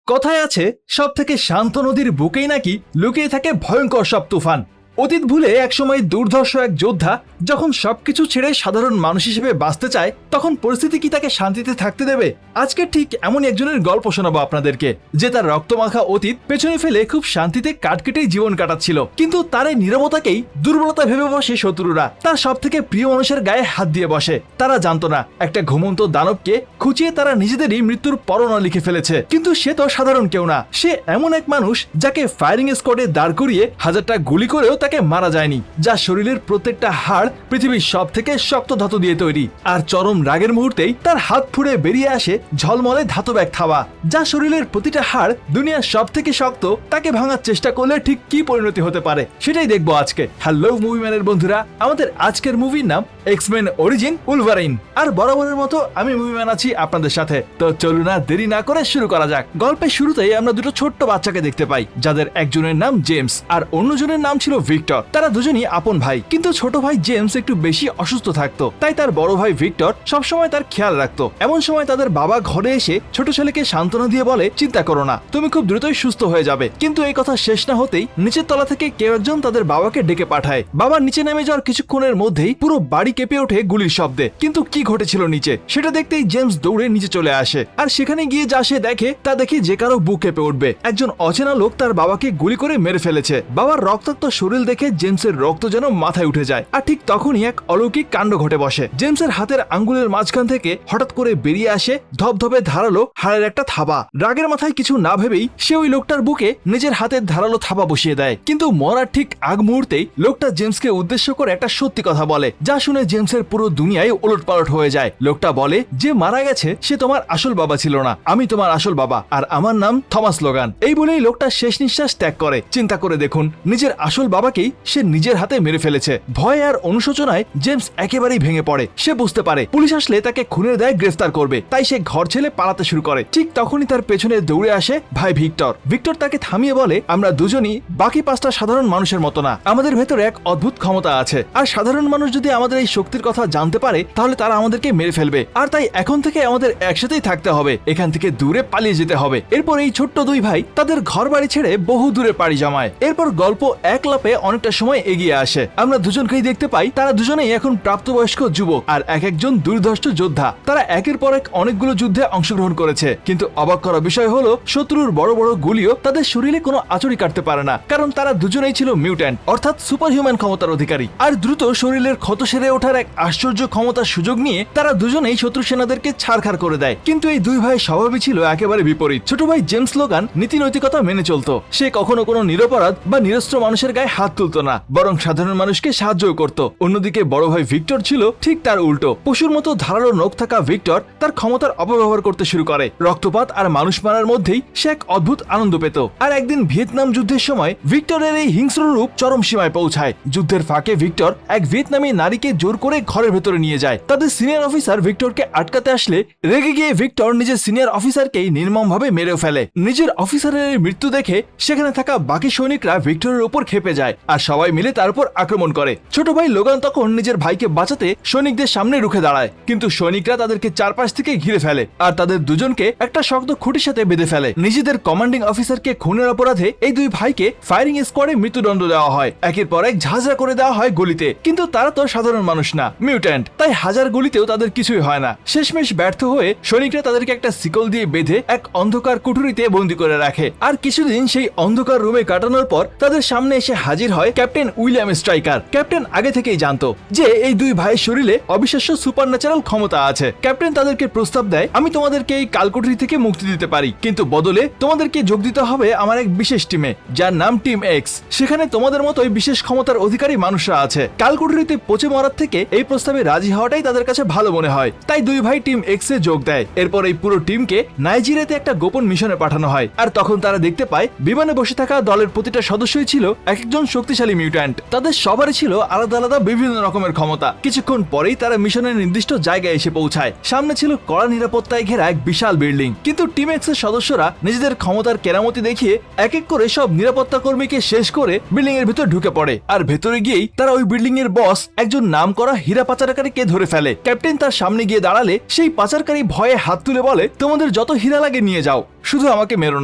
কথায় আছে সব থেকে শান্ত নদীর বুকেই নাকি লুকিয়ে থাকে ভয়ঙ্কর সব তুফান। অতীত ভুলে একসময় দুর্ধর্ষ এক যোদ্ধা যখন সবকিছু ছেড়ে সাধারণ মানুষ হিসেবে বাঁচতে চায়, তখন পরিস্থিতি কি তাকে শান্তিতে থাকতে দেবে? আজকে ঠিক এমন একজনের গল্প শোনাবো আপনাদেরকে, যে তার রক্তমাখা অতীত পেছনে ফেলে খুব শান্তিতে কাটকেটেই জীবন কাটাচ্ছিল, কিন্তু তার এই নীরবতাকেই দুর্বলতা ভেবে বসে শত্রুরা। তার সব থেকে প্রিয় মানুষের গায়ে হাত দিয়ে বসে। তারা জানতো না একটা ঘুমন্ত দানবকে খুঁচিয়ে তারা নিজেদেরই মৃত্যুর পরোয়ানা লিখে ফেলেছে। কিন্তু সে তো সাধারণ কেউ না, সে এমন এক মানুষ যাকে ফায়ারিং স্কোয়াডে দাঁড় করিয়ে হাজারটা গুলি করেও তাকে মারা যায়নি, যার শরীরের প্রত্যেকটা হাড় পৃথিবীর সব থেকে শক্ত ধাতু দিয়ে তৈরি। আর চরম রাগের মুহূর্তেই তার হাত ফুড়ে বেরিয়ে আসে ঝলমলে ধাতব এক থাবা, যা শরীরের প্রতিটা হাড় দুনিয়ার সব থেকে শক্ত। তাকে ভাঙার চেষ্টা করলে ঠিক কি পরিণতি হতে পারে সেটাই দেখবো আজকে। হ্যালো মুভিম্যানের বন্ধুরা, আমাদের আজকের মুভির নাম এক্স-মেন অরিজিন উলভারিন। আর বরাবরের মতো আমি মুভিম্যান আছি আপনাদের সাথে। তো চলুন না দেরি না করে শুরু করা যাক। গল্পের শুরুতেই আমরা দুটো ছোট্ট বাচ্চাকে দেখতে পাই, যাদের একজনের নাম জেমস আর অন্যজনের নাম ছিল ভিক্টর। তারা দুজনই আপন ভাই, কিন্তু ছোট ভাই জেমস একটু বেশি অসুস্থ থাকতো, তাই তার বড় ভাই ভিক্টর সবসময় তার খেয়াল রাখতো। এমন সময় তাদের বাবা ঘরে এসে ছোট ছেলেকে সান্ত্বনা দিয়ে বলে, চিন্তা করো না, তুমি খুব দ্রুতই সুস্থ হয়ে যাবে। কিন্তু এই কথা শেষ না হতেই নিচের তলা থেকে কেউ একজন তাদের বাবাকে ডেকে পাঠায়। বাবা নিচে নেমে যাওয়ার কিছুক্ষণের মধ্যেই পুরো বাড়ি কেঁপে ওঠে গুলির শব্দে। কিন্তু কি ঘটেছিল নিচে সেটা দেখতেই জেমস দৌড়ে নিচে চলে আসে। আর সেখানে গিয়ে যা সে দেখে তা দেখে যে কারো বুক কেঁপে উঠবে। একজন অচেনা লোক তার বাবাকে গুলি করে মেরে ফেলেছে। বাবার রক্তাক্ত শরীর দেখে জেমসের রক্ত যেন মাথায় উঠে যায়। আর ঠিক তখনই এক অলৌকিক কাণ্ড ঘটে বসে। জেমসের হাতের আঙ্গুলের মাঝখান থেকে হঠাৎ করে বেরিয়ে আসে ধবধবে ধারালো হাড়ের একটা থাবা। রাগের মাথায় কিছু না ভেবেই সে ওই লোকটার বুকে নিজের হাতের ধারালো থাবা বসিয়ে দেয়। কিন্তু মরার ঠিক আগ মুহূর্তেই লোকটা জেমসকে উদ্দেশ্য করে একটা সত্যি কথা বলে, যা শুনে জেমসের পুরো দুনিয়ায় ওলটপালট হয়ে যায়। লোকটা বলে, যে মারা গেছে সে তোমার আসল বাবা ছিল না, আমি তোমার আসল বাবা, আর আমার নাম থমাস লোগান। এই বলেই লোকটা শেষ নিঃশ্বাস ত্যাগ করে। চিন্তা করে দেখুন, নিজের আসল বাবাকেই সে নিজের হাতে মেরে ফেলেছে। ভয় আর অনুশোচনায় জেমস একেবারেই ভেঙে পড়ে। সে বুঝতে পারে পুলিশ আসলে তাকে খুনের দায়ে গ্রেফতার করবে, তাই সে ঘর ছেড়ে পালাতে শুরু করে। ঠিক তখনই তার পেছনে দৌড়ে আসে ভাই ভিক্টর। ভিক্টর তাকে থামিয়ে বলে, আমরা দুজনই বাকি পাঁচটা সাধারণ মানুষের মতো না, আমাদের ভেতরে এক অদ্ভুত ক্ষমতা আছে। আর সাধারণ মানুষ যদি আমাদের এই শক্তির কথা জানতে পারে তাহলে তারা আমাদেরকে মেরে ফেলবে। আর তাই এখন থেকে আমাদের একসাথেই থাকতে হবে, এখান থেকে দূরে পালিয়ে যেতে হবে। এরপর এই ছোট্ট দুই ভাই তাদের ঘর বাড়ি ছেড়ে বহু দূরে পাড়ি জমায়। এরপর গল্প এক লাপে অনেকটা সময় এগিয়ে আসে। আমরা দুজনকেই দেখতে পাই তারা দুজনেই এখন প্রাপ্তবয়স্ক যুবক আর এক একজন দুর্ধর্ষ যোদ্ধা। তারা একের পর এক অনেকগুলো যুদ্ধে অংশগ্রহণ করেছে, কিন্তু অবাক করা বিষয় হলো শত্রুর বড় বড় গুলিও তাদের শরীরে কোনো আঁচড়ি কাটতে পারে না, কারণ তারা দুজনেই ছিল মিউট্যান্ট, অর্থাৎ সুপার হিউম্যান ক্ষমতার অধিকারী। আর দ্রুত শরীরের ক্ষত সেরে ওঠার এক আশ্চর্য ক্ষমতার সুযোগ নিয়ে তারা দুজনেই শত্রু সেনাদেরকে ছাড়খাড় করে দেয়। কিন্তু এই দুই ভাই স্বভাবই ছিল একেবারে বিপরীত। ছোট ভাই জেমস লোগান নীতি নৈতিকতা মেনে চলতো। সে কখনো কোনো নিরপরাধ বা নিরস্ত্র মানুষের গায়ে হাত তুলতো না, বরং সাধারণ মানুষকে সাহায্য করত। অন্যদিকে বড় ভাই ভিক্টর ছিল ঠিক তার উল্টো। পশুর মতো ধারালো নখ থাকা ভিক্টর তার ক্ষমতার অপব্যবহার করতে শুরু করে। রক্তপাত আর মানুষ মারার মধ্যেই সে এক অদ্ভুত আনন্দ পেত। আর একদিন ভিয়েতনাম যুদ্ধের সময় ভিক্টরের এই হিংস্র রূপ চরম সীমায় পৌঁছায়। যুদ্ধের ফাঁকে ভিক্টর এক ভিয়েতনামী নারীকে জোর করে ঘরের ভেতরে নিয়ে যায়। তাদের সিনিয়র অফিসার ভিক্টরকে আটকাতে আসলে রেগে গিয়ে ভিক্টর নিজের সিনিয়র অফিসারকেই নির্মমভাবে মেরেও ফেলে। নিজের অফিসারের মৃত্যু দেখে সেখানে থাকা বাকি সৈনিকরা ভিক্টরের উপর ক্ষেপে যায় আর সবাই মিলে তার উপর আক্রমণ করে। ছোট ভাই লোগান তখন নিজের ভাইকে বাঁচাতে সৈনিকদের সামনে রুখে দাঁড়ায়, কিন্তু সৈনিকরা তাদেরকে চারপাশ থেকে ঘিরে ফেলে আর তাদের দুজনকে একটা শক্ত খুঁটির সাথে বেঁধে ফেলে। নিজেদের কমান্ডিং অফিসারকে খুনের অপরাধে এই দুই ভাইকে ফায়ারিং স্কোয়াডে মৃত্যুদণ্ড দেওয়া হয়। একের পর এক ঝাঁঝরা করে দেওয়া হয় গুলিতে, কিন্তু তারা তো সাধারণ মানুষ না, মিউট্যান্ট, তাই হাজার গুলিতেও তাদের কিছুই হয় না। শেষমেশ ব্যর্থ হয়ে সৈনিকরা তাদেরকে একটা শিকল দিয়ে বেঁধে এক অন্ধকার কুঠুরিতে বন্দী করে রাখে। আর কিছুদিন সেই অন্ধকার রুমে কাটানোর পর তাদের সামনে এসে হাজির হয় ক্যাপ্টেন উইলিয়াম স্ট্রাইকার। ক্যাপ্টেন আগে থেকেই জানতো যে এই দুই ভাইয়ের শরীরে অবিশ্বাস্য সুপার ন্যাচারাল ক্ষমতা আছে। ক্যাপ্টেন তাদেরকে প্রস্তাব দেয়, আমি তোমাদেরকে এই কালকুঠরি থেকে মুক্তি দিতে পারি, কিন্তু বদলে তোমাদেরকে যোগ দিতে হবে আমার এক বিশেষ টিমে, যার নাম টিম এক্স। সেখানে তোমাদের মতোই বিশেষ ক্ষমতার অধিকারী মানুষরা আছে। কালকুঠরিতে পচে মরার থেকে এই প্রস্তাবে রাজি হওয়াটাই তাদের কাছে ভালো মনে হয়, তাই দুই ভাই টিম এক্স এ যোগ দেয়। এরপর এই পুরো টিমকে নাইজেরিয়াতে একটা গোপন মিশনে পাঠানো হয়। আর তখন তারা দেখতে পায় বিমানে বসে থাকা দলের প্রতিটা সদস্যই ছিল এক একজন শক্তিশালী মিউট্যান্ট। তাদের সবারই ছিল আলাদা আলাদা বিভিন্ন রকমের ক্ষমতা। কিছুক্ষণ পরেই তারা মিশনের নির্দিষ্ট জায়গায় এসে পৌঁছায়। সামনে ছিল কড়া নিরাপত্তায় ঘেরা এক বিশাল বিল্ডিং, কিন্তু টিম এক্স এর সদস্যরা নিজেদের ক্ষমতার কেরামতি দেখিয়ে এক এক করে সব নিরাপত্তা কর্মীকে শেষ করে বিল্ডিং এর ভিতর ঢুকে পড়ে। আর ভেতরে গিয়েই তারা ওই বিল্ডিং এর বস একজন নামকরা হীরা পাচারকারীকে ধরে ফেলে। ক্যাপ্টেন তার সামনে গিয়ে দাঁড়ালে সেই পাচারকারী ভয়ে হাত তুলে বলে, তোমাদের যত হীরা লাগে নিয়ে যাও, শুধু আমাকে মেরো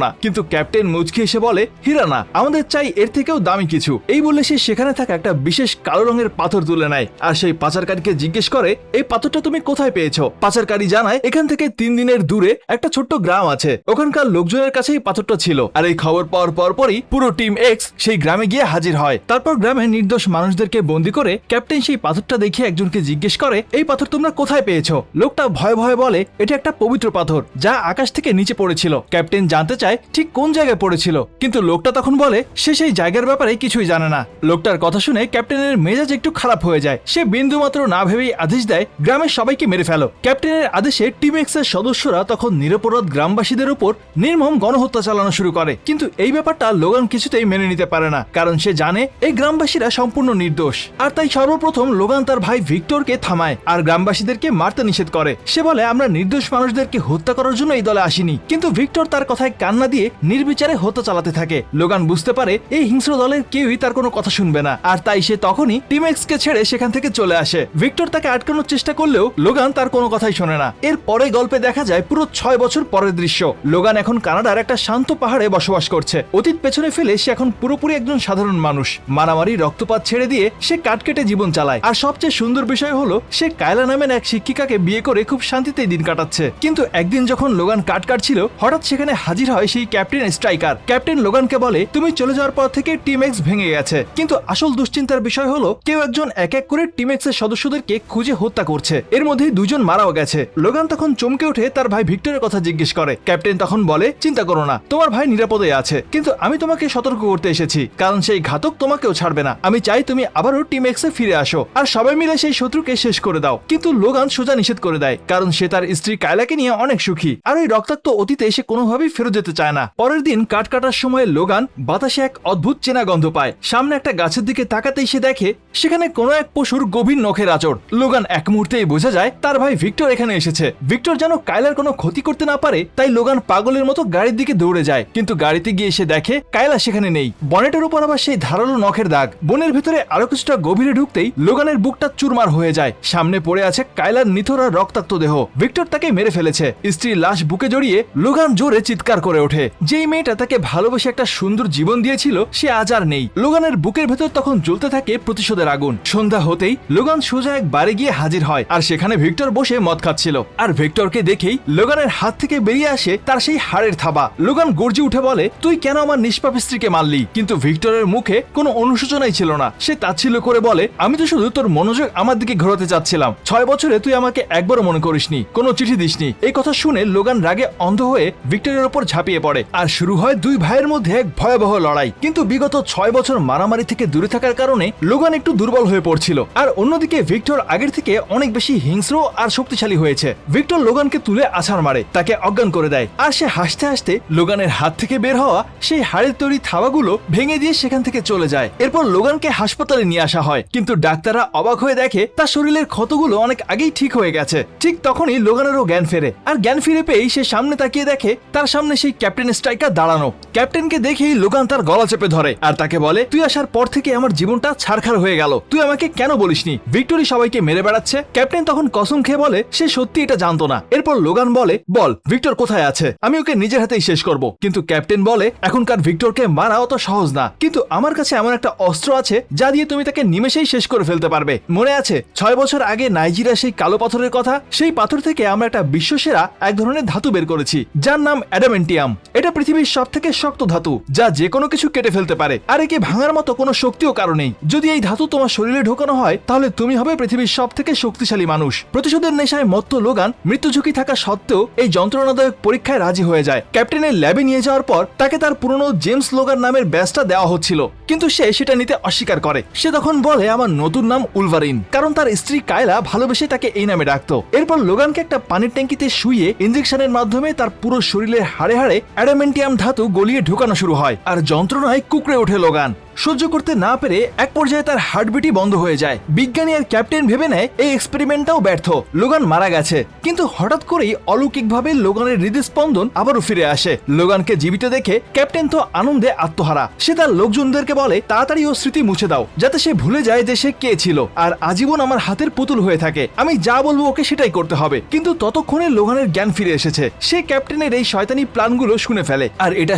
না। কিন্তু ক্যাপ্টেন মুচকি এসে বলে, হীরা না, আমাদের চাই এর থেকেও দামি কিছু। এই বলে সে সেখানে থাকা একটা বিশেষ কালো রঙের পাথর তুলে নেয় আর সেই পাচারকারীকে জিজ্ঞেস করে, এই পাথরটা তুমি কোথায় পেয়েছো? পাচারকারী জানায়, এখান থেকে 3 দিনের দূরে একটা ছোট্ট গ্রাম আছে, ওখানকার লোকজনের কাছে এই পাথরটা ছিল। আর এই খবর পাওয়ার পরপরই পুরো টিম এক্স সেই গ্রামে গিয়ে হাজির হয়। তারপর গ্রামে নির্দোষ মানুষদেরকে বন্দী করে ক্যাপ্টেন সেই পাথরটা দেখে একজনকে জিজ্ঞেস করে, এই পাথর তোমরা কোথায় পেয়েছো? লোকটা ভয়ে ভয়ে বলে, এটা একটা পবিত্র পাথর যা আকাশ থেকে নিচে পড়েছিল। ক্যাপ্টেন জানতে চায় ঠিক কোন জায়গায় পড়েছিল, কিন্তু লোকটা তখন বলে সে সেই জায়গার ব্যাপারে কিছুই জানে না। লোকটার কথা শুনে ক্যাপ্টেনের মেজাজ একটু খারাপ হয়ে যায়। সে বিন্দুমাত্র না ভেবেই আদেশ দেয়, গ্রামের সবাইকে মেরে ফেলো। ক্যাপ্টেনের আদেশে টিম এক্স এর সদস্যরা তখন নিরপরাধ গ্রামবাসীদের উপর নির্মম গণহত্যা চালানো শুরু করে। কিন্তু এই ব্যাপারটা লোগান কিছুতেই মেনে নিতে পারে না, কারণ সে জানে এই গ্রামবাসীরা সম্পূর্ণ নির্দোষ। আর তাই সর্বপ্রথম লোগান তার ভাই ভিক্টরকে থামায় আর গ্রামবাসীদেরকে মারতে নিষেধ করে। সে বলে, আমরা নির্দোষ মানুষদেরকে হত্যা করার জন্য এই দলে আসিনি। কিন্তু ভিক্টর তার কথায় কান্না দিয়ে নির্বিচারে হত্যা চালাতে থাকে। লোগান বুঝতে পারে এই হিংস্র দলের কেউই তার কোনো কথা শুনবে না, আর তাই সে তখনই টিম এক্স কে ছেড়ে সেখান থেকে চলে আসে। ভিক্টর তাকে আটকানোর চেষ্টা করলেও লোগান তার কোনো কথাই শোনে না। এর পরে গল্পে দেখা যায় পুরো 6 বছর পরের দৃশ্য। লোগান এখন কানাডার একটা শান্ত পাহাড়ে বসবাস করছে। অতীত পেছনে ফেলে সে এখন পুরোপুরি একজন সাধারণ মানুষ। মারামারি রক্তপাত ছেড়ে দিয়ে সে কাট কেটে জীবন চালায়। আর সবচেয়ে সুন্দর বিষয় হলো সে কায়লা নামের এক শিক্ষিকাকে বিয়ে করে খুব শান্তিতে দিন কাটাচ্ছে। কিন্তু একদিন যখন লোগান কাট কাটছিল, হঠাৎ সেখানে হাজির হয় সেই ক্যাপ্টেন স্ট্রাইকার। ক্যাপ্টেন লোগানকে বলে, তুমি চলে যাওয়ার পর থেকে টিম এক্স ভেঙে গেছে। কিন্তু আসল দুশ্চিন্তার বিষয় হলো কেউ একজন এক এক করে টিম এক্স এর সদস্যদেরকে খুঁজে হত্যা করছে। এর মধ্যে 2 জন মারাও গেছে। লোগান তখন চমকে উঠে তার ভাই ভিক্টরের কথা জিজ্ঞেস করে। ক্যাপ্টেন তখন বলে, চিন্তা করো না, তোমার ভাই নিরাপদে আছে। কিন্তু আমি তোমাকে সতর্ক করতে এসেছি, কারণ সেই ঘাতক তোমাকেও ছাড়বে না। আমি চাই তুমি আবারও টিম এক্স এ ফিরে আসো আর সবাই মিলে সেই শত্রুকে শেষ করে দাও। কিন্তু লোগান সোজা নিষেধ করে দেয়, কারণ সে তার স্ত্রী কায়লাকে নিয়ে অনেক সুখী আর ওই রক্তাক্ত অতীতে সে কোনোভাবেই ফেরত যেতে চায় না। পরের দিন কাট কাটার সময় লোগান বাতাসে এক অদ্ভুত চেনা গন্ধ পায়। সামনে একটা গাছের দিকে তাকাতেই সে দেখে সেখানে কোনো এক পশুর গভীর নখের আঁচড়। লোগান এক মুহূর্তেই বোঝা যায় তার ভাই ভিক্টর এখানে এসেছে। ভিক্টর যেন কায়লার কোনো ক্ষতি করতে না পারে, তাই লোগান পাগলের মতো গাড়ির দিকে দৌড়ে যায়। কিন্তু গাড়িতে গিয়ে সে দেখে কায়লা সেখানে নেই। বনেটের উপর আবার সেই ধারালো নখের দাগ। বনের ভিতরে আরো কিছুটা গভীরে ঢুকতেই লোগানের বুকটা চুরমার হয়ে যায়। সামনে পড়ে আছে কায়লার নিথর আর রক্তাক্ত দেহ। ভিক্টর তাকে মেরে ফেলেছে। স্ত্রীর লাশ বুকে জড়িয়ে লোগান জোরে চিৎকার করে ওঠে। যেই মেয়েটা তাকে ভালোবেসে একটা সুন্দর জীবন দিয়েছিল সে আজ আর নেই। লোগানের বুকের ভেতর তখন জ্বলতে থাকে প্রতিশোধের আগুন। সন্ধ্যা হতেই লোগান সোজা এক বাড়ি গিয়ে হাজির হয় আর সেখানে ভিক্টর বসে মদ খাচ্ছিল। আর ভিক্টরকে দেখেই লোগানের হাত থেকে বেরিয়ে আসে তার সেই হাড়ের থাবা। লোগান গর্জে উঠে বলে, তুই কেন আমার নিষ্পাপ স্ত্রীকে মারলি? কিন্তু ভিক্টরের মুখে কোনো অনুশোচনাই ছিল না। সে তাচ্ছিল্য করে বলে, আমি তো শুধু তোর মনোযোগ আমার দিকে ঘোরাতে চাচ্ছিলাম। 6 বছরে তুই আমাকে একবারও মনে করিসনি, কোনো চিঠি দিসনি। এই কথা শুনে লোগান রাগে অন্ধ হয়ে ভিক্টরের উপর ঝাঁপিয়ে পড়ে আর শুরু হয় 2 ভাইয়ের মধ্যে এক ভয়াবহ লড়াই। কিন্তু বিগত 6 বছর মারামারি থেকে দূরে থাকার কারণে লোগান একটু দুর্বল হয়ে পড়ছিল। আর অন্যদিকে ভিক্টর আগের থেকে অনেক বেশি হিংস্র আর শক্তিশালী হয়েছে। ভিক্টর লোগানকে তুলে আছাড় মারে, তাকে অজ্ঞান করে দেয়। আর সে হাসতে হাসতে লোগানের হাত থেকে বের হওয়া সেই হাড়ের তৈরি থাবাগুলো ভেঙে দিয়ে সেখান থেকে চলে যায়। এরপর লোগানকে হাসপাতালে নিয়ে আসা হয়, কিন্তু ডাক্তাররা অবাক হয়ে দেখে তার শরীরের ক্ষতগুলো অনেক আগেই ঠিক হয়ে গেছে। ঠিক তখনই লোগানেরও জ্ঞান ফেরে। আর জ্ঞান ফিরে পেয়েই সে সামনে তাকিয়ে দেখে তার সামনে সেই ক্যাপ্টেন স্ট্রাইকার দাঁড়ানো। ক্যাপ্টেনকে দেখেই লোগান তার গলা চেপে ধরে আর তাকে বলে, তুই আসার পর থেকে আমার জীবনটা ছারখার হয়ে গেল। তুই আমাকে কেন বলিসনি ভিক্টরি সবাইকে মেরে বেড়াচ্ছে? ক্যাপ্টেন তখন কসম খেয়ে বলে সে সত্যি এটা জানতো না। এরপর লোগান বলে, বল ভিক্টর কোথায় আছে, আমি ওকে নিজের হাতেই শেষ করব। কিন্তু ক্যাপ্টেন বলে, এখনকার ভিক্টরকে মারা অত সহজ না, কিন্তু আমার কাছে এমন একটা অস্ত্র আছে যা দিয়ে তুমি তাকে নিমেষেই শেষ করে ফেলতে পারবে। মনে আছে 6 বছর আগে নাইজেরিয়া সেই কালো পাথরের কথা? সেই পাথর থেকে আমরা একটা বিশ্বসেরা এক ধরনের ধাতু বের করেছি যার নাম অ্যাডামেন্টিয়াম। এটা পৃথিবীর সবথেকে শক্ত ধাতু যা যে কোনো কিছু কেটে ফেলতে পারে, আর একে ভাঙার মতো কোনো শক্তিও কারো নেই। যদি এই ধাতু তোমার শরীরে ঢোকানো হয় তাহলে তুমি হবে পৃথিবীর সবথেকে শক্তিশালী মানুষ। প্রতিশোধের নেশায় মত্ত লোগান মৃত্যু ঝুঁকি থাকা সত্ত্বেও এই যন্ত্রণাদায়ক পরীক্ষায় রাজি হয়ে যায়। ক্যাপ্টেনের ল্যাবে নিয়ে যাওয়ার পর তাকে তার পুরনো জেমস লোগান নামের ব্যাজটা দেওয়া হচ্ছিল, কিন্তু সে সেটা নিতে অস্বীকার করে। সে তখন বলে, আমার নতুন নাম উলভারিন, কারণ তার স্ত্রী কায়লা ভালোবেসে তাকে এই নামে ডাকতো। এরপর লোগানকে একটা পানির ট্যাঙ্কিতে শুইয়ে ইনজেকশনের মাধ্যমে তার পুরো শরীরের হাড়ে হাড়ে অ্যাডামেন্টিয়াম ধাতু গলিয়ে ঢোকানো শুরু হয় আর যন্ত্রণায় কুকড়ে ওঠে লোগান। সহ্য করতে না পেরে এক পর্যায়ে তার হার্টবিটই বন্ধ হয়ে যায়। বিজ্ঞানী আর ক্যাপ্টেন ভেবে নেয় এই এক্সপেরিমেন্টটাও ব্যর্থ, লোগান মারা গেছে। কিন্তু হঠাৎ করেই অলৌকিকভাবে লোগানের হৃদস্পন্দন আবারও ফিরে আসে। লোগানকে জীবিত দেখে ক্যাপ্টেন তো আনন্দে আত্মহারা। সে তার লোকজনদেরকে বলে তাড়াতাড়ি ও স্মৃতি মুছে দাও, যাতে সে ভুলে যায় যে সে কে ছিল আর আজীবন আমার হাতের পুতুল হয়ে থাকে। আমি যা বলবো ওকে সেটাই করতে হবে। কিন্তু ততক্ষণে লোগানের জ্ঞান ফিরে এসেছে। সে ক্যাপ্টেনের এই শয়তানি প্ল্যানগুলো শুনে ফেলে, আর এটা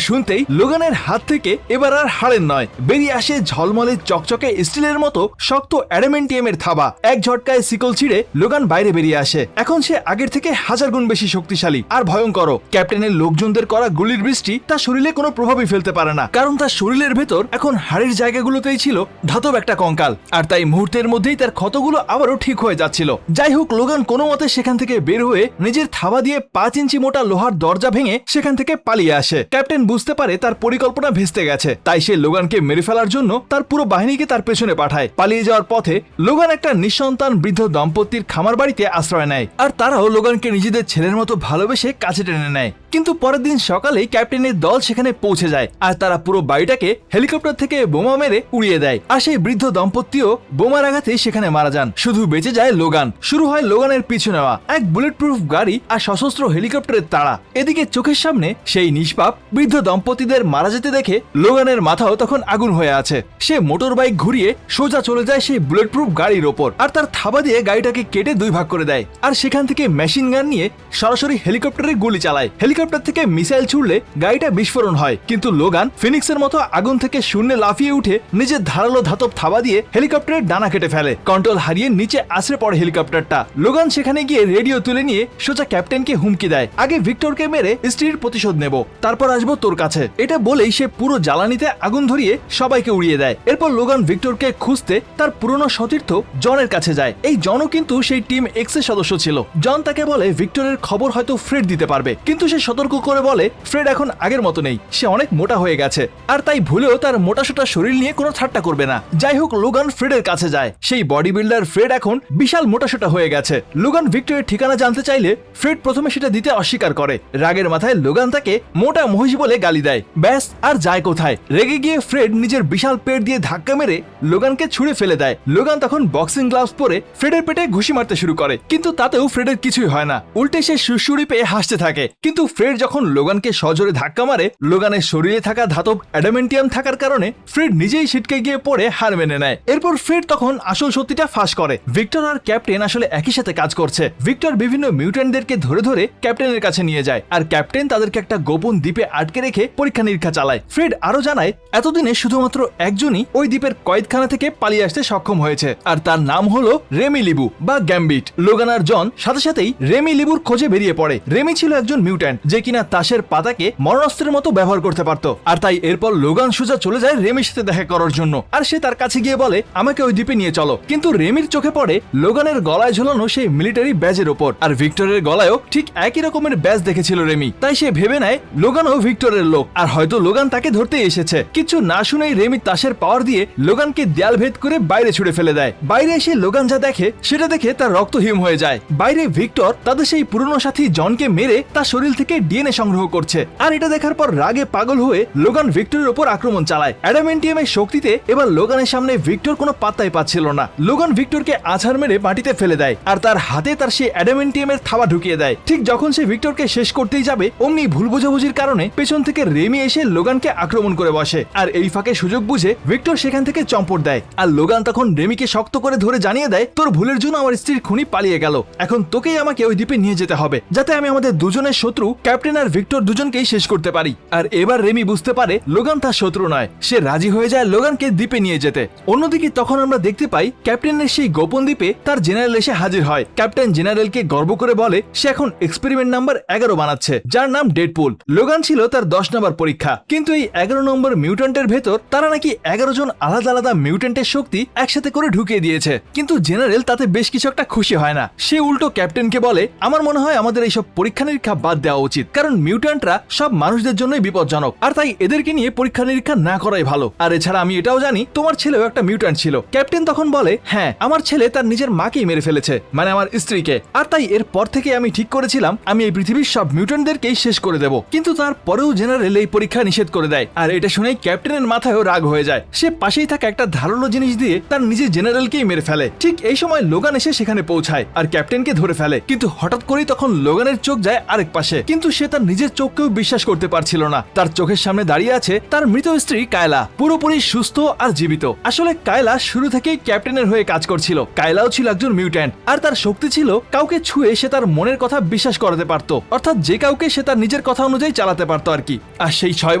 শুনতেই লোগানের হাত থেকে এবার আর হাড়ের নয়, বেরিয়ে আসে ঝলমলে চকচকে স্টিলের মতো শক্ত অ্যাডামেন্টিয়ামের থাবা। এক ঝটকায় শিকল ছিঁড়ে লোগান বাইরে বেরিয়ে আসে। এখন সে আগের থেকে 1000 গুণ বেশি শক্তিশালী আর ভয়ঙ্কর। ক্যাপ্টেনের লোকজনদের করা গুলির বৃষ্টি তার শরীরে কোনো প্রভাবই ফেলতে পারে না, কারণ তার শরীরের ভেতর এখন হাড়ের জায়গাগুলোতেই ছিল ধাতব একটা কঙ্কাল। আর তাই মুহূর্তের মধ্যেই তার ক্ষতগুলো আবারও ঠিক হয়ে যাচ্ছিল। যাই হোক, লোগান কোনো মতে সেখান থেকে বের হয়ে নিজের থাবা দিয়ে 5 ইঞ্চি মোটা লোহার দরজা ভেঙে সেখান থেকে পালিয়ে আসে। ক্যাপ্টেন বুঝতে পারে তার পরিকল্পনা ভেস্তে গেছে, তাই সে লোগানকে মেরে ফেলার জন্য তার পুরো বাহিনীকে তার পেছনে পাঠায়। পালিয়ে যাওয়ার পথে লোগান একটা নিঃসন্তান বৃদ্ধ দম্পতির খামার বাড়িতে আশ্রয় নেয়, আর তারাও লোগানকে নিজেদের ছেলের মতো ভালোবেসে কাছে টেনে নেয়। কিন্তু পরের দিন সকালেই ক্যাপ্টেনের দল সেখানে পৌঁছে যায়, আর তারা পুরো বাড়িটাকে হেলিকপ্টার থেকে বোমা মেরে উড়িয়ে দেয়। আর সেই বৃদ্ধ দম্পতিও বোমার আঘাতেই সেখানে মারা যান। শুধু বেঁচে যায় লোগান। শুরু হয় লোগানের পিছু নেওয়া এক বুলেট প্রুফ গাড়ি আর সশস্ত্র হেলিকপ্টারের তাড়া। এদিকে চোখের সামনে সেই নিষ্পাপ বৃদ্ধ দম্পতিদের মারা যেতে দেখে লোগানের মাথাও তখন আগুন হয়ে আছে। সে মোটর বাইক ঘুরিয়ে সোজা চলে যায় সেই বুলেট প্রুফ গাড়ির ওপর, আর তার থাবা দিয়ে গাড়িটাকে কেটে 2 ভাগ করে দেয়। আর সেখান থেকে মেশিন গান নিয়ে সরাসরি হেলিকপ্টারে গুলি চালায়। হেলিকপ্টার থেকে মিসাইল ছুড়লে গাড়িটা বিস্ফোরণ হয়, কিন্তু লোগান ফিনিক্সের মতো আগুন থেকে শূন্যে লাফিয়ে উঠে নিজের ধারালো ধাতব থাবা দিয়ে হেলিকপ্টারের ডানা কেটে ফেলে। কন্ট্রোল হারিয়ে নিচে আছড়ে পড়ে হেলিকপ্টারটা। লোগান সেখানে গিয়ে রেডিও তুলে নিয়ে সোজা ক্যাপ্টেনকে হুমকি দেয়, আগে ভিক্টরকে মেরে স্ত্রীর প্রতিশোধ নেব, তারপর আসবো তোর কাছে। এটা বলেই সে পুরো জ্বালানিতে আগুন ধরিয়ে সবাইকে উড়িয়ে দেয়। এরপর লোগান ভিক্টরকে খুঁজতে তার পুরনো সতীর্থ জনের কাছে যায়। এই জনও কিন্তু সেই টিম এক্স এর সদস্য ছিল। জন তাকে বলে ভিক্টরের খবর হয়তো ফ্রেড দিতে পারবে, কিন্তু সে সতর্ক করে বলে ফ্রেড এখন আগের মতো নেই, সে অনেক মোটা হয়ে গেছে, আর তাই ভুলেও তার মোটাসোটা শরীর নিয়ে কোনো ঠাট্টা করবে না। যাই হোক, লোগান ফ্রেডের কাছে যায়। সেই বডি বিল্ডার ফ্রেড এখন বিশাল মোটাসোটা হয়ে গেছে। লোগান ভিক্টরের ঠিকানা জানতে চাইলে ফ্রেড প্রথমে সেটা দিতে অস্বীকার করে। রাগের মাথায় লোগান তাকে মোটা মহিষ বলে গালি দেয়। ব্যাস, আর যায় কোথায়। রেগে গিয়ে ফ্রেড নিজের বিশাল পেট দিয়ে ধাক্কা মেরে লোগানকে ছুঁড়ে ফেলে দেয়। লোগান তখন বক্সিং গ্লাভস পরে ফ্রেডের পেটে ঘুষি মারতে শুরু করে, কিন্তু তাতেও ফ্রেডের কিছুই হয় না। উল্টে সে সুড়সুড়ি পেয়ে হাসতে থাকে। কিন্তু ফ্রেড যখন লোগানকে সজোরে ধাক্কা মারে, লোগানের শরীরে থাকা ধাতব অ্যাডামেন্টিয়াম থাকার কারণে ফ্রেড নিজেই ছিটকে গিয়ে পড়ে হার মেনে নেয়। এরপর ফ্রেড তখন আসল সত্যিটা ফাঁস করে, ভিক্টর আর ক্যাপ্টেন আসলে একই সাথে কাজ করছে। ভিক্টর বিভিন্ন মিউট্যান্টদেরকে ধরে ধরে ক্যাপ্টেনের কাছে নিয়ে যায়, আর ক্যাপ্টেন তাদেরকে একটা গোপন দ্বীপে আটকে রেখে পরীক্ষা নিরীক্ষা চালায়। ফ্রেড আরো জানায় এতদিনে শুধুমাত্র একজনই ওই দ্বীপের কয়েদখানা থেকে পালিয়ে আসতে সক্ষম হয়েছে, আর তার নাম হলো রেমি লিবু বা গ্যাম্বিট। লোগান আর জন সাথে সাথেই রেমি লিবুর খোঁজে বেরিয়ে পড়ে। রেমি ছিল একজন মিউট্যান্ট যে কিনা তাসের পাতাকে মরণাস্ত্রের মতো ব্যবহার করতে পারত, আর তাই এরপর লোগান সোজা চলে যায় রেমির সাথে দেখা করার জন্য। আর সে তার কাছে গিয়ে বলে আমাকে ওই দ্বীপে নিয়ে চলো। কিন্তু রেমির চোখে পড়ে লোগানের গলায় ঝোলানো সেই মিলিটারি ব্যাজের ওপর, আর ভিক্টরের গলায়ও ঠিক একই রকমের ব্যাজ দেখেছিল রেমি। তাই সে ভেবে নেয় লোগানও ভিক্টরের লোক, আর হয়তো লোগান তাকে ধরতে এসেছে। কিছু না শুনেই রেমি তাসের পাওয়ার দিয়ে লোগানকে দেয়াল ভেদ করে বাইরে ছুড়ে ফেলে দেয়। বাইরে এসে লোগান যা দেখে সেটা দেখে তার রক্ত হিম হয়ে যায়। বাইরে ভিক্টর তাদের সেই পুরনো সাথী জনকে মেরে তার শরীর থেকে ডিএনএ সংগ্রহ করছে, আর এটা দেখার পর রাগে পাগল হয়ে লোগান ভিক্টরের উপর আক্রমণ চালায়। অ্যাডামেন্টিয়ামের শক্তিতে এবার লোগানের সামনে ভিক্টর কোনো পাত্তাই পাচ্ছিল না। লোগান ভিক্টরকে আছাড় মেরে মাটিতে ফেলে দেয়, আর তার হাতে তার সেই অ্যাডামেন্টিয়ামের থাবা ঢুকিয়ে দেয়। ঠিক যখন সে ভিক্টরকে শেষ করতেই যাবে, অমনি ভুল বোঝাবুঝির কারণে পেছন থেকে রেমি এসে লোগানকে আক্রমণ করে বসে, আর এই ফাঁকে সুযোগ বুঝে ভিক্টর সেখান থেকে চম্পট দেয়। আর লোগান তখন রেমিকে শক্ত করে ধরে জানিয়ে দেয় তোর ভুলের জন্য আমার স্ত্রীর খুনি পালিয়ে গেল, এখন তোকেই আমাকে ওই দ্বীপে নিয়ে যেতে হবে, যাতে আমি আমাদের দুজনের শত্রু ক্যাপ্টেন আর ভিক্টর দুজনকেই শেষ করতে পারি। আর এবার রেমি বুঝতে পারে লোগান তার শত্রু নয়। সে রাজি হয়ে যায় লোগানকে দ্বীপে নিয়ে যেতে। অন্যদিকে তখন আমরা দেখতে পাই ক্যাপ্টেনের সেই গোপন দ্বীপে তার জেনারেল এসে হাজির হয়। ক্যাপ্টেন জেনারেলকে গর্ব করে বলে সে এখন এক্সপেরিমেন্ট নাম্বার 11 বানাচ্ছে, যার নাম ডেডপুল। লোগান ছিল তার 10 নম্বর পরীক্ষা, কিন্তু এই 11 নম্বর মিউট্যান্টের ভেতর তারা নাকি 11 জন আলাদা আলাদা মিউট্যান্টের শক্তি একসাথে করে ঢুকিয়ে দিয়েছে। কিন্তু জেনারেল তাতে বেশ কিছু একটা খুশি হয় না। সে উল্টো ক্যাপ্টেনকে বলে আমার মনে হয় আমাদের এইসব পরীক্ষা নিরীক্ষা বাদ দেওয়া উচিত, কারণ মিউট্যান্টরা সব মানুষদের জন্যই বিপজ্জনক, আর তাই এদেরকে নিয়ে পরীক্ষা নিরীক্ষা না করাই ভালো। আর এছাড়া আমি এটাও জানি তোমার ছেলেও একটা মিউট্যান্ট ছিল। ক্যাপ্টেন তখন বলে হ্যাঁ, আমার ছেলে তার নিজের মাকেই মেরে ফেলেছে, মানে আমার স্ত্রীকে, আর তাই এরপর থেকে আমি ঠিক করেছিলাম আমি এই পৃথিবীর সব মিউট্যান্টদেরকেই শেষ করে দেব। কিন্তু তারপরেও জেনারেল এই পরীক্ষা নিষেধ করে দেয়, আর এটা শুনেই ক্যাপ্টেনের মাথায়ও রাগ হয়ে যায়। সে পাশেই থাকা একটা ধারালো জিনিস দিয়ে তার নিজের জেনারেলকেই মেরে ফেলে। ঠিক এই সময় লোগান এসে সেখানে পৌঁছায় আর ক্যাপ্টেনকে ধরে ফেলে, কিন্তু হঠাৎ করেই তখন লোগানের চোখ যায় আরেক পাশে। কিন্তু সে তার নিজের চোখকেও বিশ্বাস করতে পারছিল না। তার চোখের সামনে দাঁড়িয়ে আছে তার মৃত স্ত্রী কায়লা, পুরোপুরি সুস্থ আর জীবিত। আসলে কায়লা শুরু থেকেই ক্যাপ্টেনের হয়ে কাজ করছিল। কায়লাও ছিল একজন মিউট্যান্ট, আর তার শক্তি ছিল কাউকে ছুঁয়ে সে তার মনের কথা বিশ্বাস করাতে পারত, অর্থাৎ যে কাউকে সে তার নিজের কথা অনুযায়ী চালাতে পারত আর কি। আর সেই 6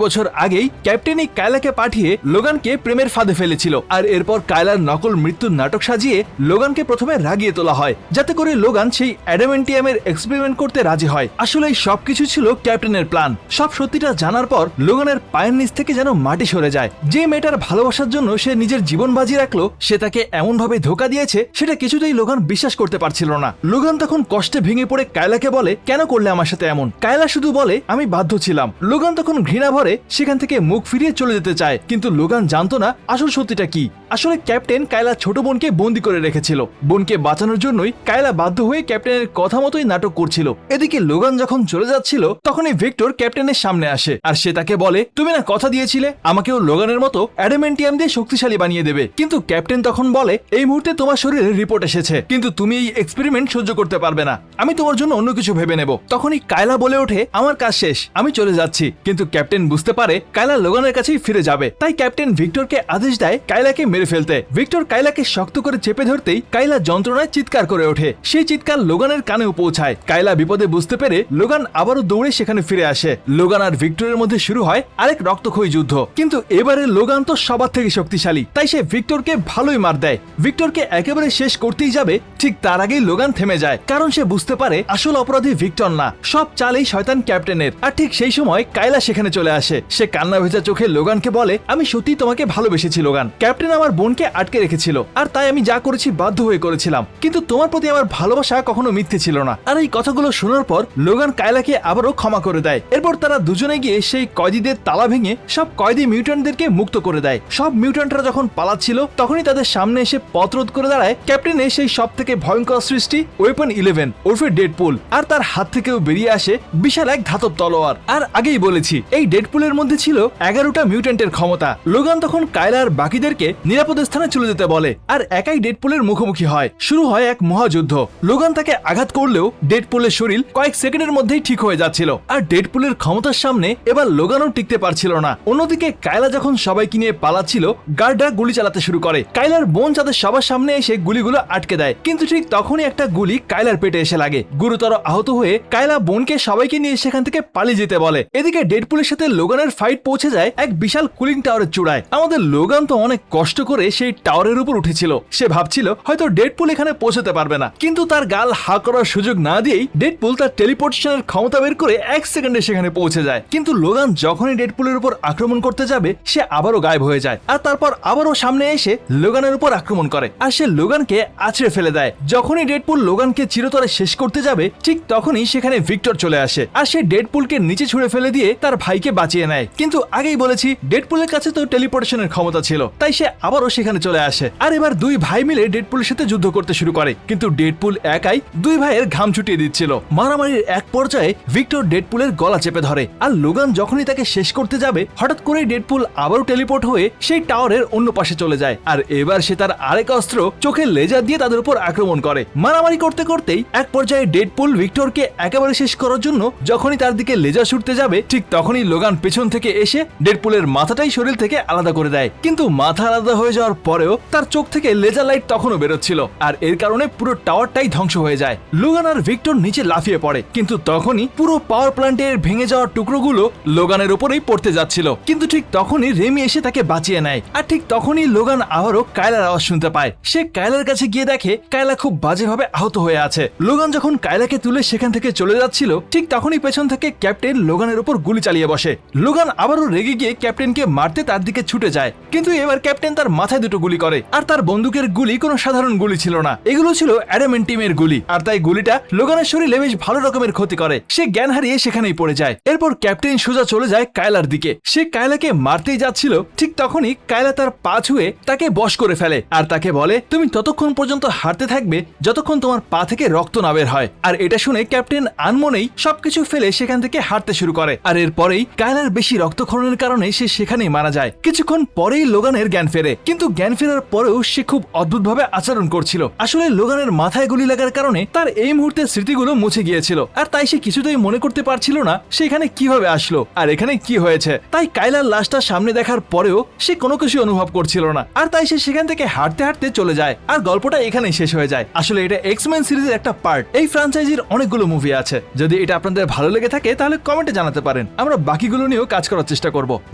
বছর আগেই ক্যাপ্টেনই কায়লাকে পাঠিয়ে লোগানকে প্রেমের ফাঁদে ফেলেছিল। আর এরপর কায়লার নকল মৃত্যুর নাটক সাজিয়ে লোগানকে প্রথমে রাগিয়ে তোলা হয়, যাতে করে লোগান সেই অ্যাডামেন্টিয়ামের এক্সপেরিমেন্ট করতে রাজি হয়। আসলে এই সবকিছু ছিল ক্যাপ্টেনের প্ল্যান। সব সত্যিটা জানার পর লোগানের পায়ের নিচ থেকে যেন মাটি সরে যায়। যে মেয়েটার ভালোবাসার জন্য সে নিজের জীবন বাজি রাখলো, সে তাকে এমন ভাবে ধোকা দিয়েছে সেটা কিছুতেই লোগান বিশ্বাস করতে পারছিল না। লোগান তখন কষ্টে ভেঙে পড়ে কায়লাকে বলে, কেন করলে আমার সাথে এমন? কায়লা শুধু বলে, আমি বাধ্য ছিলাম। লোগান তখন ঘৃণা ভরে সেখান থেকে মুখ ফিরিয়ে চলে যেতে চায়, কিন্তু লোগান জানতো না আসল সত্যিটা কি। আসলে ক্যাপ্টেন কায়লার ছোট বোনকে বন্দি করে রেখেছিল। বোনকে বাঁচানোর জন্যই কায়লা বাধ্য হয়ে ক্যাপ্টেনের কথা মতোই নাটক করছিল। এদিকে লোগান যখন চলে যাচ্ছিল তখনই ভিক্টর ক্যাপ্টেনের সামনে আসে, আর সে তাকে বলে, তুমি না কথা দিয়েছিলে আমাকেও লোগানের মতো অ্যাডামেন্টিয়াম দিয়ে শক্তিশালী বানিয়ে দেবে। কিন্তু ক্যাপ্টেন তখন বলে, এই মুহূর্তে তোমার শরীরে রিপোর্ট এসেছে, কিন্তু তুমি এই এক্সপেরিমেন্ট সহ্য করতে পারবে না। আমি তোমার জন্য অন্য কিছু ভেবে নেব। তখনই কায়লা বলে ওঠে, আমার কাজ শেষ, আমি চলে যাচ্ছি। কিন্তু ক্যাপ্টেন বুঝতে পারে কায়লা লোগানের কাছেই ফিরে যাবে, তাই ক্যাপ্টেন ভিক্টরকে আদেশ দেয় কায়লাকে মেরে ফেলতে। ভিক্টর কায়লাকে শক্ত করে চেপে ধরতেই কায়লা যন্ত্রণায় চিৎকার করে ওঠে। সেই চিৎকার লোগানের কানেও পৌঁছায়। কায়লা বিপদে বুঝতে পেরে লোগান আবারও দৌড়ে সেখানে ফিরে আসে। লোগান আর ভিক্টরের মধ্যে শুরু হয় আরেক রক্তক্ষয়ী যুদ্ধ। কিন্তু এবারে লোগান তো সবার থেকে শক্তিশালী, তাই সে ভিক্টরকে ভালোই মার দেয়। ভিক্টরকে একেবারে শেষ করতেই যাবে, ঠিক তার আগেই লোগান থেমে যায়, কারণ সে বুঝতে পারে আসল অপরাধী ভিক্টর না, সব চালেই শয়তান ক্যাপ্টেনের। আর ঠিক সেই সময় কায়লা সেখানে চলে আসে। সে কান্না ভেজা চোখে লোগানকে বলে, আমি সত্যি তোমাকে ভালোবেসেছি লোগান। ক্যাপ্টেন আমার বোনকে আটকে রেখেছিল, আর তাই আমি যা করেছি বাধ্য হয়ে করেছিলাম, কিন্তু তোমার প্রতি আমার ভালোবাসা কখনো মিথ্যে ছিল না। আর এই কথাগুলো শোনার পর লোগান কায়লাকে আবারও ক্ষমা করে দেয়। এরপর তারা দুজনে গিয়ে সেই কয়েদিদের তালা ভেঙে সব কয়েদি মিউট্যান্টদেরকে মুক্ত করে দেয়। সব মিউট্যান্টরা যখন পালাচ্ছিল তখনই তাদের সামনে এসে পথ রোধ করে দাঁড়ায় ক্যাপ্টেনের সেই সব থেকে ভয়ঙ্কর সৃষ্টি ওয়েপন 11 ওরফে ডেডপুল। আর তার হাত থেকেও বেরিয়ে আসে বিশাল এক ধাতব তলোয়ার। আর আগেই বলেছি এই ডেডপুলের মধ্যে ছিল 11টা মিউট্যান্টের ক্ষমতা। লোগান তখন কায়লার বাকিদেরকে নিরাপদ স্থানে চলে যেতে বলে, আর একাই ডেডপুলের মুখোমুখি হয়। শুরু হয় এক মহাযুদ্ধ। লোগান তাকে আঘাত করলেও ডেডপুলের শরীর কয়েক সেকেন্ডের মধ্যেই ঠিক হয়ে যাচ্ছিল, আর ডেডপুলের ক্ষমতার সামনে এবার লোগানও টিকতে পারছিল না। অন্যদিকে কায়লা যখন সবাইকে নিয়ে পালাচ্ছিল, গার্ডরা গুলি চালাতে শুরু করে। কায়লার বোন তাদের সবার সামনে এসে গুলিগুলো আটকে দেয়, কিন্তু ঠিক তখনই একটা গুলি কায়লার পেটে এসে লাগে। গুরুতর আহত হয়ে কায়লা বোনকে সবাইকে নিয়ে সেখান থেকে পালিয়ে যেতে বলে। এদিকে ডেডপুলের সাথে লোগানের ফাইট পৌঁছে যায় এক বিশাল কুলিং টাওয়ারের চূড়ায়। আমাদের লোগান তো অনেক কষ্ট করে সেই টাওয়ারের উপর উঠেছিল। সে ভাবছিল হয়তো ডেডপুল এখানে পৌঁছতে পারবে না, কিন্তু তার গাল হা করার সুযোগ না দিয়েই ডেডপুল তার টেলিপোর্টেশনের ক্ষমতা বের করে 1 সেকেন্ডে সেখানে পৌঁছে যায়। কিন্তু লোগান যখনই ডেডপুলের উপর আক্রমণ করতে যাবে, সে আবারও গায়েব হয়ে যায়, আর তারপর আবারও সামনে এসে লোগানের উপর আক্রমণ করে, আর সে লোগানকে আছড়ে ফেলে দেয়। যখনই ডেডপুল লোগানকে চিরতরে শেষ করতে যাবে, ঠিক তখনই সেখানে ভিক্টর চলে আসে, আর সে ডেডপুলকে নিচে ছুঁড়ে ফেলে দিয়ে তার ভাইকে বাঁচিয়ে নেয়। কিন্তু আগেই বলেছি ডেডপুলের কাছে তো টেলিপোর্টেশনের ক্ষমতা ছিল, তাই সে আবারও সেখানে চলে আসে। আর এবার দুই ভাই মিলে ডেডপুলের সাথে যুদ্ধ করতে শুরু করে, কিন্তু ডেডপুল একাই দুই ভাইয়ের ঘাম ছুটিয়ে দিচ্ছিল। মারামারির এক পর্যায়ে ভিক্টর ডেডপুলের গলা চেপে ধরে, আর লোগান যখনই তাকে শেষ করতে যাবে, হঠাৎ করে ডেডপুল আবারও টেলিপোর্ট হয়ে সেই টাওয়ারের অন্য পাশে চলে যায়। আর এবার সে তার আরেক অস্ত্র চোখের লেজার দিয়ে তাদের উপর আক্রমণ করে। মারামারি করতে করতেই এক পর্যায়ে ডেডপুল ভিক্টরকে একেবারে শেষ করার জন্য যখনই তার দিকে লেজার ছুটতে যাবে, ঠিক তখনই লোগান পেছন থেকে এসে ডেডপুলের মাথাটাই শরীর থেকে আলাদা করে দেয়। কিন্তু মাথা আলাদা হয়ে যাওয়ার পরেও তার চোখ থেকে লেজার লাইট তখনও বেরোচ্ছিল, আর এর কারণে পুরো টাওয়ারটাই ধ্বংস হয়ে যায়। লোগান আর ভিক্টর নিচে লাফিয়ে পড়ে, কিন্তু তখনই পুরো পাওয়ার প্ল্যান্টের ভেঙে যাওয়ার টুকরোগুলো লোগানের উপরেই পড়তে যাচ্ছিল। কিন্তু ঠিক তখনই রেমি এসে তাকে বাঁচিয়ে নেয়, আর ঠিক তখনই লোগান আবারও কায়লার আওয়াজ শুনতে পায়। সে কায়লার কাছে গিয়ে দেখে কায়লা খুব বাজেভাবে আহত হয়ে আছে। লোগান যখন কায়লাকে তুলে সেখান থেকে চলে যাচ্ছিল, ঠিক তখনই পেছন থেকে ক্যাপ্টেন লোগানের উপর গুলি চালিয়ে বসে। লোগান আবারও রেগে গিয়ে ক্যাপ্টেনকে মারতে তার দিকে ছুটে যায়, কিন্তু এবার ক্যাপ্টেন তার মাথায় দুটো গুলি করে। আর তার বন্দুকের গুলি কোনো সাধারণ গুলি ছিল না, এগুলো ছিল অ্যাডামেন্টিয়ামের গুলি। আর তাই গুলিটা লোগানের শরীরে বেশ ভালো রকমের ক্ষতি করে। সে জ্ঞান হারিয়ে সেখানেই পড়ে যায়। এরপর ক্যাপ্টেন সোজা চলে যায় কায়লার দিকে। সে কায়লাকে মারতেই যাচ্ছিল, ঠিক তখনই কায়লা তার পা ছুঁয়ে তাকে বশ করে ফেলে আর তাকে বলে, তুমি ততক্ষণ পর্যন্ত হাঁটতে থাকবে যতক্ষণ তোমার পা থেকে রক্ত না বের হয়। আর এটা শুনে ক্যাপ্টেন আনমনেই সবকিছু ফেলে সেখান থেকে হাঁটতে শুরু করে। আর এরপরেই কায়লার বেশি রক্তক্ষরণের কারণে সে সেখানেই মারা যায়। কিছুক্ষণ পরেই লোগানের জ্ঞান ফেরে, কিন্তু জ্ঞান ফেরার পরেও সে খুব অদ্ভুতভাবে আচরণ করছিল। আসলে লোগানের মাথায় গুলি লাগার কারণে তার এই মুহূর্তে স্মৃতিগুলো মুছে গিয়েছিল, আর তাই সে কিছুতেই মনে করতে পারছিল না সেখানে কিভাবে আসলো আর এখানে কি হয়েছে। তাই কায়লার লাশটা সামনে দেখার পরেও সে কোনো কিছু অনুভব করছিল না, আর তাই সে সেখান থেকে হাঁটতে হাঁটতে চলে যায়। আর গল্পটা এখানেই শেষ হয়ে যায়। আসলে এটা এক্সম্যান সিরিজের একটা পার্ট। এই ফ্র্যাঞ্চাইজির অনেকগুলো মুভি আছে। যদি এটা আপনাদের ভালো লেগে থাকে তাহলে কমেন্টে জানাতে পারেন, আমরা বাকিগুলো নিয়েও কাজ করার চেষ্টা করব।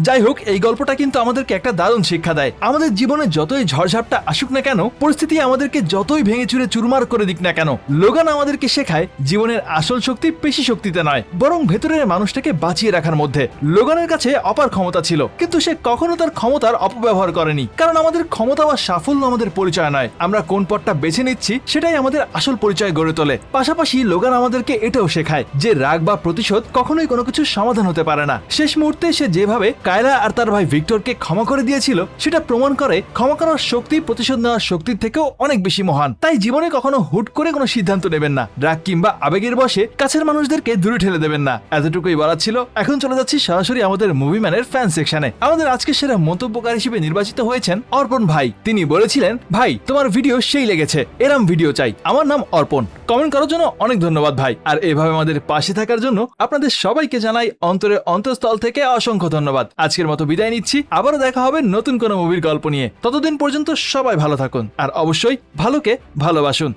যাই হোক, এই গল্পটা কিন্তু আমাদেরকে একটা দারুণ শিক্ষা দেয়। আমাদের জীবনে যতই ঝড়ঝাপটা আসুক না কেন, পরিস্থিতি আমাদেরকে যতই ভেঙে চুরে চুরমার করে দিক না কেন, লোগান আমাদেরকে শেখায় জীবনের আসল শক্তি পেশি শক্তিতে নয়, বরং ভেতরের মানুষটাকে বাঁচিয়ে রাখার মধ্যে। লোগানের কাছে অপার ক্ষমতা ছিল, কিন্তু সে কখনো তার ক্ষমতার অপব্যবহার করেনি। কারণ আমাদের ক্ষমতা বা সাফল্য আমাদের পরিচয় নয়, আমরা কোন পথটা বেছে নিচ্ছি সেটাই আমাদের আসল পরিচয় গড়ে তোলে। পাশাপাশি লোগান আমাদেরকে এটাও শেখায় যে রাগ বা প্রতিশোধ কখনোই কোনো কিছুর সমাধান হতে পারে না। শেষ মুহূর্তে সে যেভাবে কায়লা আর তার ভাই ভিক্টরকে ক্ষমা করে দিয়েছিল, সেটা প্রমাণ করে ক্ষমা করার শক্তি প্রতিশোধ নেওয়ার শক্তির থেকেও অনেক বেশি মহান। তাই জীবনে কখনো হুট করে কোনো সিদ্ধান্ত নেবেন না, রাগ কিংবা আবেগের বশে কাছের মানুষদেরকে দূরে ঠেলে দেবেন না। এতটুকুই বলার ছিল। এখন চলে যাচ্ছি সরাসরি আমাদের মুভি ম্যানের ফ্যান সেকশনে। আমাদের আজকে সেরা মন্তব্যকার হিসেবে নির্বাচিত হয়েছেন অর্পণ ভাই। তিনি বলেছিলেন, ভাই তোমার ভিডিও সেই লেগেছে, এরম ভিডিও চাই। আমার নাম অর্পণ। কমেন্ট করার জন্য অনেক ধন্যবাদ ভাই। আর এভাবে আমাদের পাশে থাকার জন্য আপনাদের সবাইকে জানাই অন্তরের অন্তঃস্থল থেকে অসংখ্য ধন্যবাদ। আজকের মতো বিদায় নিচ্ছি, আবারও দেখা হবে নতুন কোনো মুভির গল্প নিয়ে। ততদিন পর্যন্ত সবাই ভালো থাকুন, আর অবশ্যই ভালোকে ভালোবাসুন।